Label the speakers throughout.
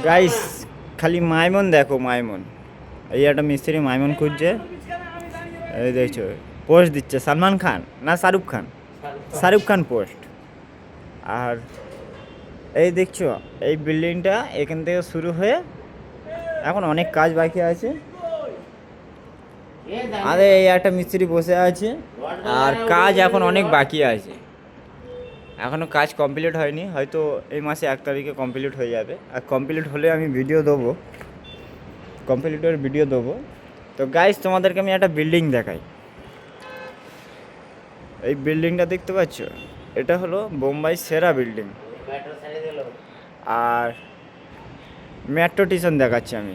Speaker 1: Guys খালি মাইমন দেখো, মাইমন। এই একটা মিস্ত্রি মাইমন খুঁজছে। এই দেখছো পোস্ট দিচ্ছে সালমান খান না শাহরুখ খান, শাহরুখ খান পোস্ট। আর এই দেখছো এই বিল্ডিংটা এখান থেকে শুরু হয়ে এখন অনেক কাজ বাকি আছে। আরে এই একটা মিস্ত্রি বসে আছে, আর কাজ এখন অনেক বাকি আছে, এখনও কাজ কমপ্লিট হয়নি, হয়তো এই মাসে 1 তারিখে কমপ্লিট হয়ে যাবে। আর কমপ্লিট হলে আমি ভিডিও দেবো, কমপ্লিটের ভিডিও দেবো। তো গাইস তোমাদেরকে আমি একটা বিল্ডিং দেখাই। এই বিল্ডিংটা দেখতে পাচ্ছ, এটা হলো বোম্বাই সেরা বিল্ডিং। আর মেট্রো স্টেশন দেখাচ্ছি আমি,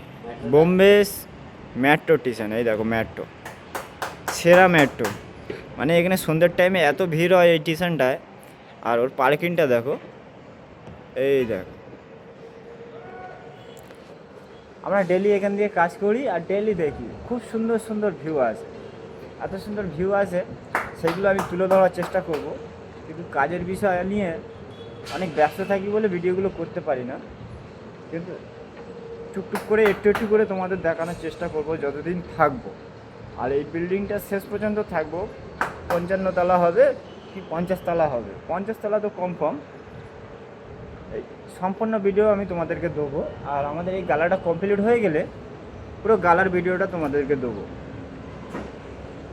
Speaker 1: বোম্বে মেট্রো স্টেশন। এই দেখো মেট্রো, সেরা মেট্রো। মানে এখানে সন্ধ্যের টাইমে এত ভিড় হয় এই স্টেশনটায়। আর ওর পার্কিংটা দেখো, এই দেখো। আমরা ডেলি এখান দিয়ে কাজ করি আর ডেলি দেখি খুব সুন্দর সুন্দর ভিউ আছে, এত সুন্দর ভিউ আছে, সেগুলো আমি তুলে ধরার চেষ্টা করব। কিন্তু কাজের বিষয় নিয়ে অনেক ব্যস্ত থাকি বলে ভিডিওগুলো করতে পারি না, কিন্তু টুকটুক করে একটু একটু করে তোমাদের দেখানোর চেষ্টা করব যতদিন থাকবো। আর এই বিল্ডিংটা শেষ পর্যন্ত থাকবো। 55 তলা হবে কি 50 তলা হবে, 50 তলা তো কনফার্ম। এই সম্পূর্ণ ভিডিও আমি তোমাদেরকে দেবো। আর আমাদের এই গালাটা কমপ্লিট হয়ে গেলে পুরো গালার ভিডিওটা তোমাদেরকে দেবো,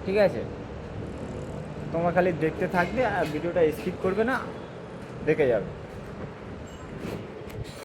Speaker 1: ঠিক আছে? তোমরা খালি দেখতে থাকবে আর ভিডিওটা স্কিপ করবে না, দেখে যাবে।